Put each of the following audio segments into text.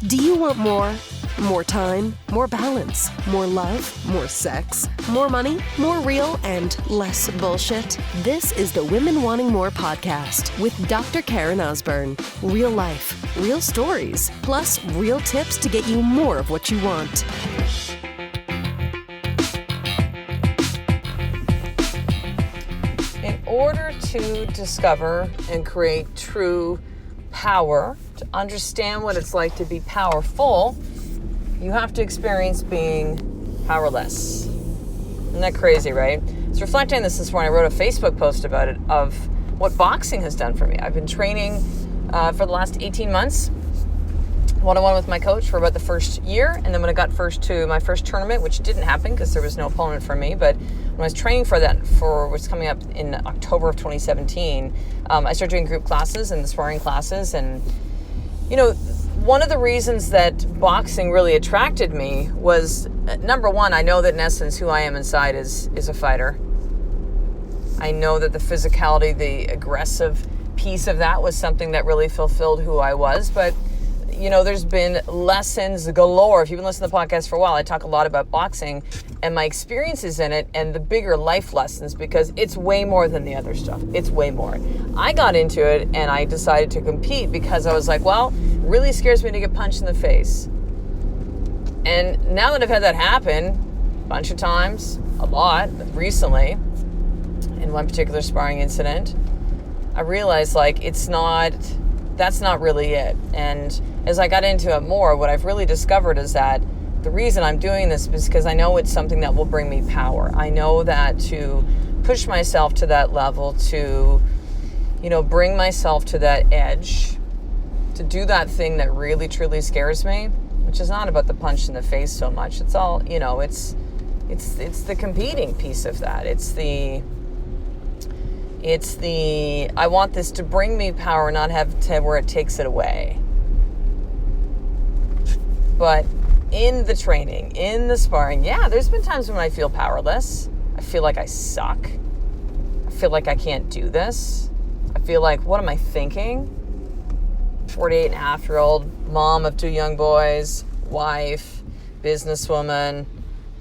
Do you want more? More time, more balance, more love, more sex, more money, more real, and less bullshit? This is the Women Wanting More podcast with Dr. Karen Osborne. Real life, real stories, plus real tips to get you more of what you want. In order to discover and create true power, to understand what it's like to be powerful, you have to experience being powerless. Isn't that crazy, right? I was reflecting on this morning. I wrote a Facebook post about it, of what boxing has done for me. I've been training for the last 18 months, one-on-one with my coach for about the first year. And then when I got to my first tournament, which didn't happen because there was no opponent for me, but when I was training for that, for what's coming up in October of 2017, I started doing group classes and the sparring classes. And, you know, one of the reasons that boxing really attracted me was, number one, I know that in essence who I am inside is a fighter. I know that the physicality, the aggressive piece of that was something that really fulfilled who I was. But, you know, there's been lessons galore. If you've been listening to the podcast for a while, I talk a lot about boxing and my experiences in it and the bigger life lessons, because it's way more than the other stuff. It's way more. I got into it and I decided to compete because I was like, well, it really scares me to get punched in the face. And now that I've had that happen a bunch of times, a lot, recently, in one particular sparring incident, I realized like that's not really it. And as I got into it more, what I've really discovered is that the reason I'm doing this is because I know it's something that will bring me power. I know that to push myself to that level, to, you know, bring myself to that edge, to do that thing that really truly scares me, which is not about the punch in the face so much. It's all, you know, it's the competing piece of that. It's the I want this to bring me power, not have to where it takes it away. But in the training, in the sparring, yeah, there's been times when I feel powerless. I feel like I suck. I feel like I can't do this. I feel like, what am I thinking? 48-and-a-half-year-old mom of 2 young boys, wife, businesswoman.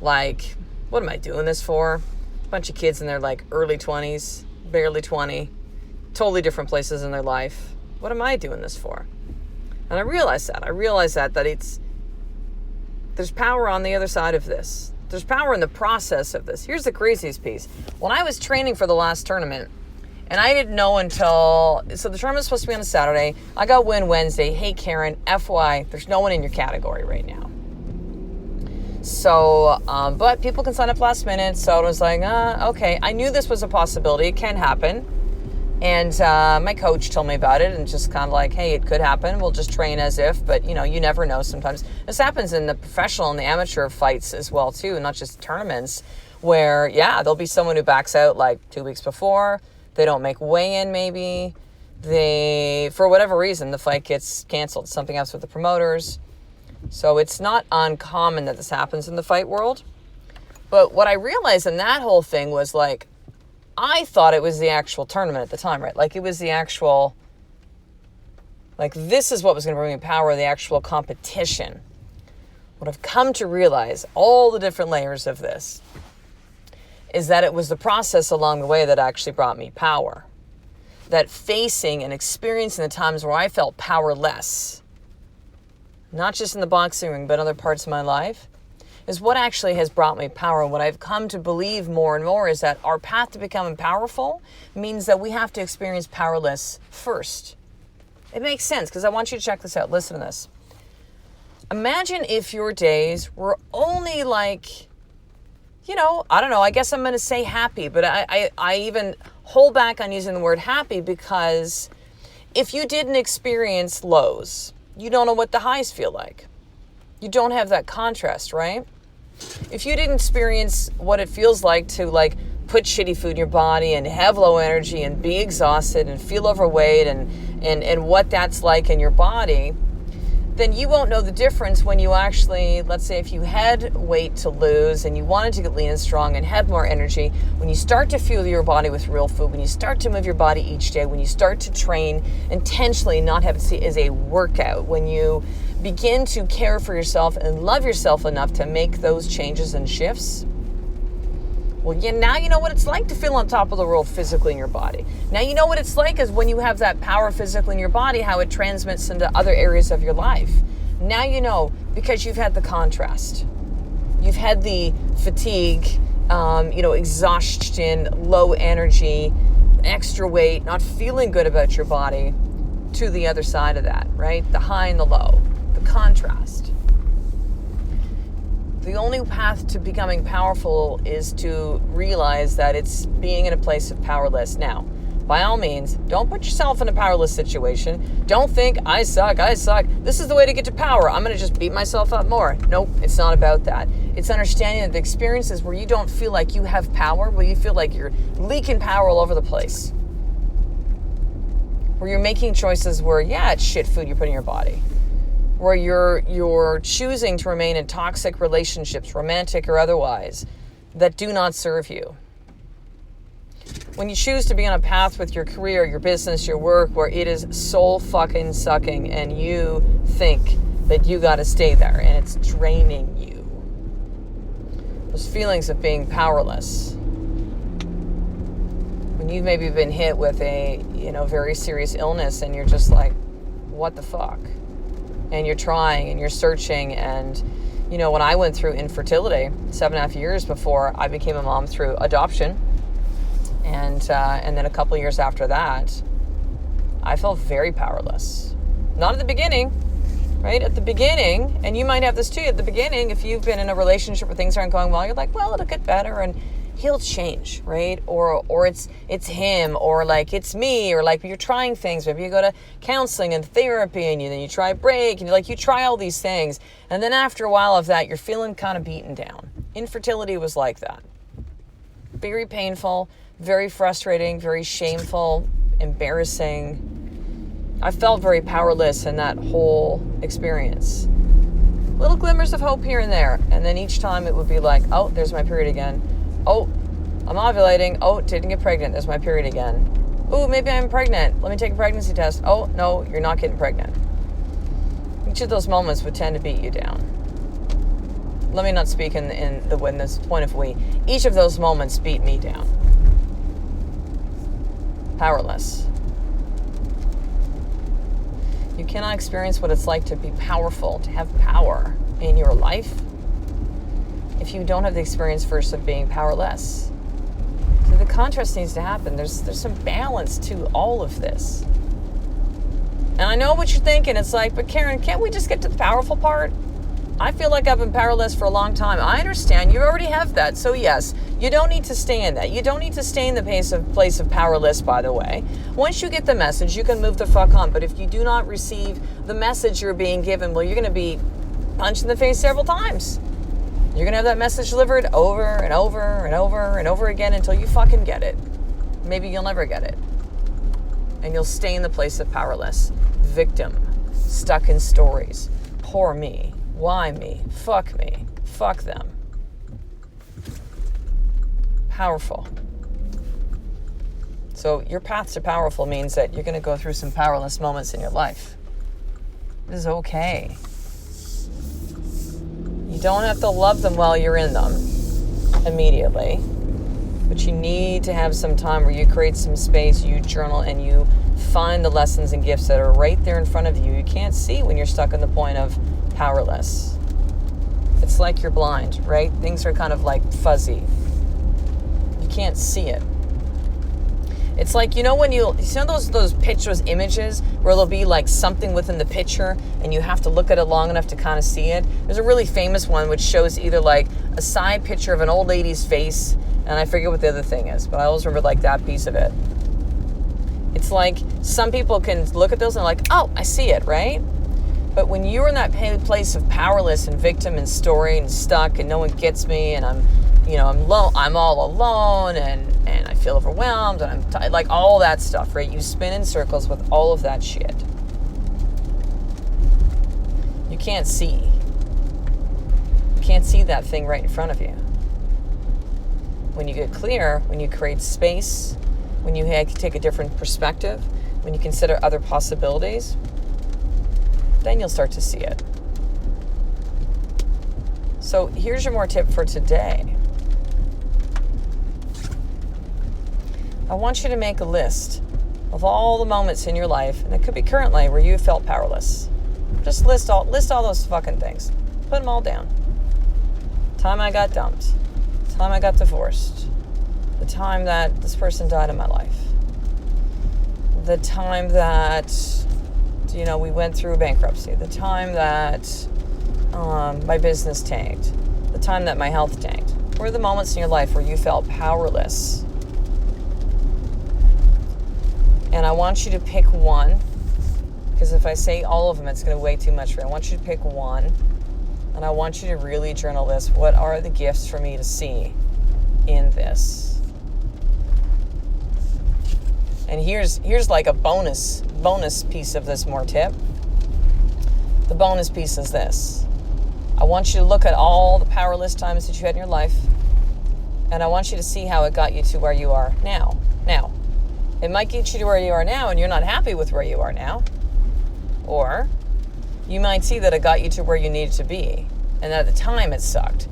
Like, what am I doing this for? A bunch of kids in their like early 20s, barely 20, totally different places in their life. What am I doing this for? And I realized that there's power on the other side of this. There's power in the process of this. Here's the craziest piece. When I was training for the last tournament, and I didn't know so the tournament's supposed to be on a Saturday. I got wind Wednesday. Hey, Karen, FY, there's no one in your category right now. So, but people can sign up last minute. So I was like, okay. I knew this was a possibility. It can happen. And my coach told me about it and just kind of like, hey, it could happen. We'll just train as if, but you know, you never know sometimes. This happens in the professional and the amateur fights as well too, not just tournaments, where, yeah, there'll be someone who backs out like 2 weeks before. They don't make weigh-in maybe. For whatever reason, the fight gets canceled. Something else with the promoters. So it's not uncommon that this happens in the fight world. But what I realized in that whole thing was like, I thought it was the actual tournament at the time, right? Like it was the actual, like this is what was going to bring me power, the actual competition. What I've come to realize, all the different layers of this, is that it was the process along the way that actually brought me power. That facing and experiencing the times where I felt powerless, not just in the boxing ring, but other parts of my life, is what actually has brought me power. And what I've come to believe more and more is that our path to becoming powerful means that we have to experience powerless first. It makes sense, because I want you to check this out. Listen to this. Imagine if your days were only like, you know, I don't know, I guess I'm going to say happy, but I even hold back on using the word happy, because if you didn't experience lows, you don't know what the highs feel like. You don't have that contrast, right? If you didn't experience what it feels like to like put shitty food in your body and have low energy and be exhausted and feel overweight and what that's like in your body, then you won't know the difference when you actually, let's say if you had weight to lose and you wanted to get lean and strong and have more energy, when you start to fuel your body with real food, when you start to move your body each day, when you start to train intentionally, not have it see as a workout, when you begin to care for yourself and love yourself enough to make those changes and shifts, well, now you know what it's like to feel on top of the world physically in your body. Now you know what it's like is when you have that power physically in your body, how it transmits into other areas of your life. Now you know, because you've had the contrast. You've had the fatigue, exhaustion, low energy, extra weight, not feeling good about your body, to the other side of that, right? The high and the low, the contrast. The only path to becoming powerful is to realize that it's being in a place of powerless. Now, by all means, don't put yourself in a powerless situation. Don't think, I suck. This is the way to get to power. I'm going to just beat myself up more. Nope, it's not about that. It's understanding that the experiences where you don't feel like you have power, where you feel like you're leaking power all over the place. Where you're making choices where, it's shit food you put in your body. Where you're choosing to remain in toxic relationships, romantic or otherwise, that do not serve you. When you choose to be on a path with your career, your business, your work, where it is soul fucking sucking and you think that you got to stay there and it's draining you. Those feelings of being powerless. When you've maybe been hit with a, very serious illness and you're just like, what the fuck? And you're trying and you're searching. And, when I went through infertility 7.5 years before I became a mom through adoption, and then a couple years after that, I felt very powerless. Not at the beginning, right? At the beginning, and you might have this too, at the beginning, if you've been in a relationship where things aren't going well, you're like, well, it'll get better and he'll change, right? Or it's him, or like it's me, or like you're trying things. Maybe you go to counseling and therapy and then you try break and you try all these things. And then after a while of that, you're feeling kind of beaten down. Infertility was like that. Very painful, very frustrating, very shameful, embarrassing. I felt very powerless in that whole experience. Little glimmers of hope here and there. And then each time it would be like, oh, there's my period again. Oh, I'm ovulating. Oh, didn't get pregnant. There's my period again. Oh, maybe I'm pregnant. Let me take a pregnancy test. Oh, no, you're not getting pregnant. Each of those moments would tend to beat you down. Let me not speak in this point of we. Each of those moments beat me down. Powerless. You cannot experience what it's like to be powerful, to have power in your life, if you don't have the experience first of being powerless. So the contrast needs to happen. There's some balance to all of this. And I know what you're thinking. It's like, but Karen, can't we just get to the powerful part? I feel like I've been powerless for a long time. I understand. You already have that. So yes, you don't need to stay in that. You don't need to stay in the place of powerless, by the way. Once you get the message, you can move the fuck on. But if you do not receive the message you're being given, well, you're going to be punched in the face several times. You're going to have that message delivered over and over and over and over again until you fucking get it. Maybe you'll never get it. And you'll stay in the place of powerless. Victim. Stuck in stories. Poor me. Why me? Fuck me. Fuck them. Powerful. So your path to powerful means that you're going to go through some powerless moments in your life. This is okay. You don't have to love them while you're in them immediately, but you need to have some time where you create some space, you journal, and you find the lessons and gifts that are right there in front of you. You can't see when you're stuck in the point of powerless. It's like you're blind, right? Things are kind of like fuzzy. You can't see it. It's like, when you know those pictures, images where there'll be like something within the picture and you have to look at it long enough to kind of see it. There's a really famous one which shows either like a side picture of an old lady's face, and I forget what the other thing is, but I always remember like that piece of it. It's like some people can look at those and like, oh, I see it, right? But when you're in that place of powerless and victim and story and stuck and no one gets me and I'm all alone and I feel overwhelmed and I'm like all that stuff, right? You spin in circles with all of that shit. You can't see. You can't see that thing right in front of you. When you get clear, when you create space, when you take a different perspective, when you consider other possibilities, then you'll start to see it. So here's your more tip for today. I want you to make a list of all the moments in your life, and it could be currently, where you felt powerless. Just list all those fucking things. Put them all down. Time I got dumped. Time I got divorced. The time that this person died in my life. The time that, we went through bankruptcy. The time that my business tanked. The time that my health tanked. What are the moments in your life where you felt powerless? And I want you to pick one, because if I say all of them, it's going to weigh too much for you. I want you to pick one, and I want you to really journal this. What are the gifts for me to see in this? And here's like a bonus piece of this more tip. The bonus piece is this. I want you to look at all the powerless times that you had in your life, and I want you to see how it got you to where you are now. Now, it might get you to where you are now and you're not happy with where you are now. Or you might see that it got you to where you needed to be, and at the time it sucked.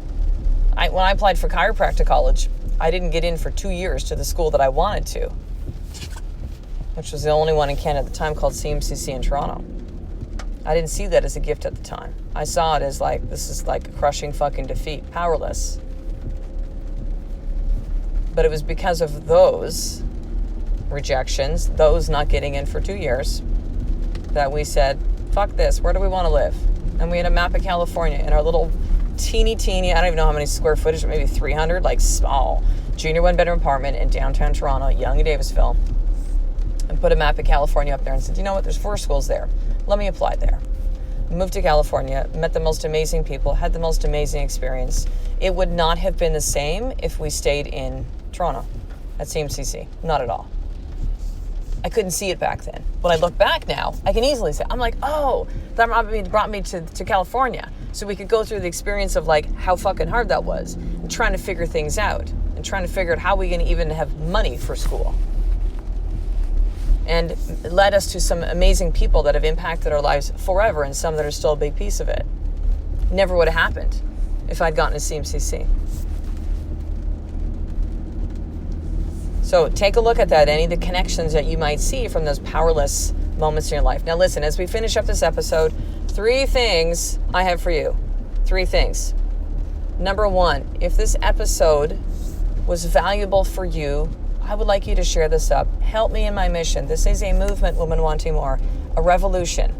When I applied for chiropractic college, I didn't get in for 2 years to the school that I wanted to, which was the only one in Canada at the time, called CMCC in Toronto. I didn't see that as a gift at the time. I saw it as like, this is like a crushing fucking defeat, powerless. But it was because of those rejections, those not getting in for 2 years, that we said, fuck this, where do we want to live? And we had a map of California in our little teeny, I don't even know how many square footage, maybe 300, like small, junior 1-bedroom apartment in downtown Toronto, Yonge and Davisville, and put a map of California up there and said, you know what, there's 4 schools there. Let me apply there. Moved to California, met the most amazing people, had the most amazing experience. It would not have been the same if we stayed in Toronto at CMCC, not at all. I couldn't see it back then. When I look back now, I can easily say, I'm like, oh, that brought me to California. So we could go through the experience of like how fucking hard that was, and trying to figure things out, and trying to figure out how we can even have money for school. And it led us to some amazing people that have impacted our lives forever, and some that are still a big piece of it. Never would have happened if I'd gotten to CMCC. So take a look at that, any of the connections that you might see from those powerless moments in your life. Now listen, as we finish up this episode, 3 things I have for you. 3 things. Number 1, if this episode was valuable for you, I would like you to share this up. Help me in my mission. This is a movement, Women Wanting More, a revolution.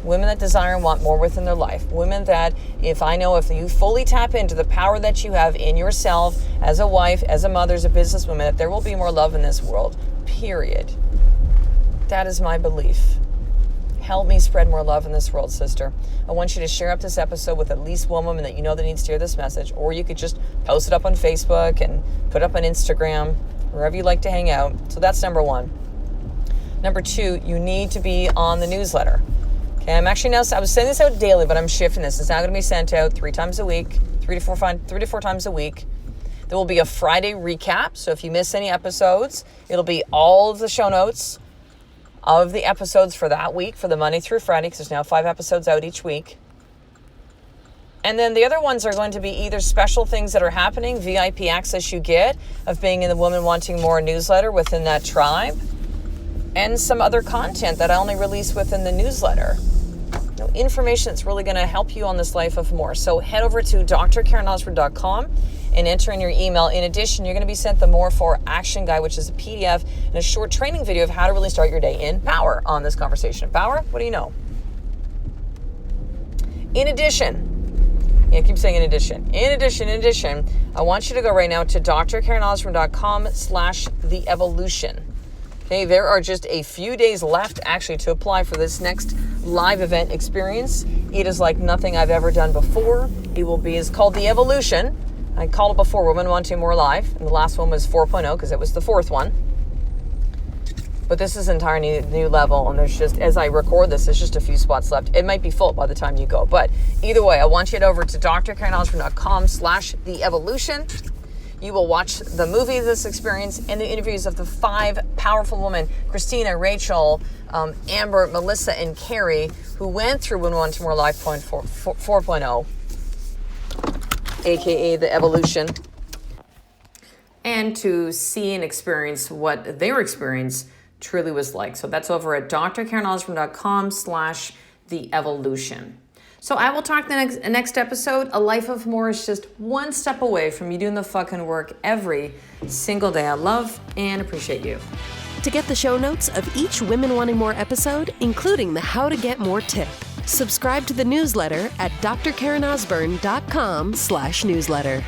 Women that desire and want more within their life. Women that, if you fully tap into the power that you have in yourself, as a wife, as a mother, as a businesswoman, that there will be more love in this world, period. That is my belief. Help me spread more love in this world, sister. I want you to share up this episode with at least one woman that you know that needs to hear this message, or you could just post it up on Facebook and put it up on Instagram, wherever you like to hang out. So that's number 1. Number 2, you need to be on the newsletter. Okay, I was sending this out daily, but I'm shifting this. It's now going to be sent out 3 times a week, 3 to 4 times a week. There will be a Friday recap. So if you miss any episodes, it'll be all of the show notes of the episodes for that week, for the Monday through Friday, because there's now 5 episodes out each week. And then the other ones are going to be either special things that are happening, VIP access you get of being in the Women Wanting More newsletter within that tribe, and some other content that I only release within the newsletter. Information that's really going to help you on this life of more. So head over to drkarenosford.com and enter in your email. In addition, you're going to be sent the More For Action Guide, which is a PDF and a short training video of how to really start your day in power on this conversation. Power? What do you know? In addition, I keep saying in addition, I want you to go right now to drkarenosford.com/theevolution. Okay, there are just a few days left actually to apply for this next live event experience. It is like nothing I've ever done before. It's called The Evolution. I called it before Women Wanting More Live, and the last one was 4.0 because it was the 4th one. But this is an entirely new level, and there's just, as I record this, there's just a few spots left. It might be full by the time you go. But either way, I want you to head over to drkarenosford.com/theevolution. You will watch the movie of this experience and the interviews of the 5 powerful women, Christina, Rachel, Amber, Melissa, and Carrie, who went through Women Wanting More Life 4.0, aka the evolution, and to see and experience what their experience truly was like. So that's over at drkarenosborn.com/theevolution. So I will talk the next episode. A life of more is just one step away from you doing the fucking work every single day. I love and appreciate you. To get the show notes of each Women Wanting More episode, including the How to Get More tip, subscribe to the newsletter at drkarenosborn.com/newsletter.